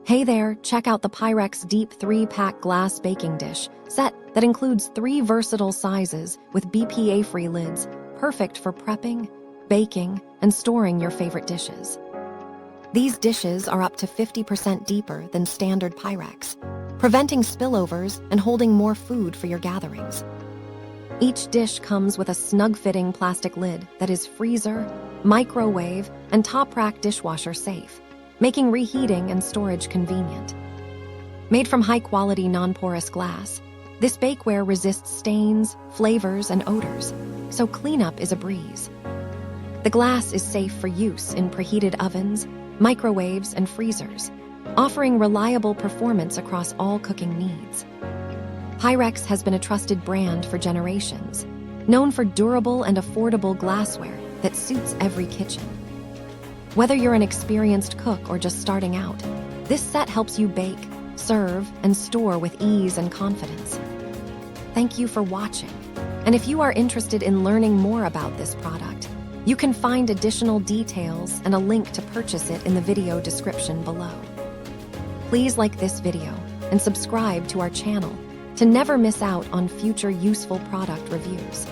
Hey there, check out the Pyrex Deep 3-pack glass baking dish set that includes 3 versatile sizes with BPA-free lids, perfect for prepping, baking, and storing your favorite dishes. These dishes are up to 50% deeper than standard Pyrex, preventing spillovers and holding more food for your gatherings. Each dish comes with a snug-fitting plastic lid that is freezer, microwave, and top-rack dishwasher safe, making reheating and storage convenient. Made from high-quality non-porous glass, this bakeware resists stains, flavors, and odors, so cleanup is a breeze. The glass is safe for use in preheated ovens, microwaves, and freezers, offering reliable performance across all cooking needs. Pyrex has been a trusted brand for generations, known for durable and affordable glassware that suits every kitchen. Whether you're an experienced cook or just starting out, this set helps you bake, serve, and store with ease and confidence. Thank you for watching. And if you are interested in learning more about this product, you can find additional details and a link to purchase it in the video description below. Please like this video and subscribe to our channel to never miss out on future useful product reviews.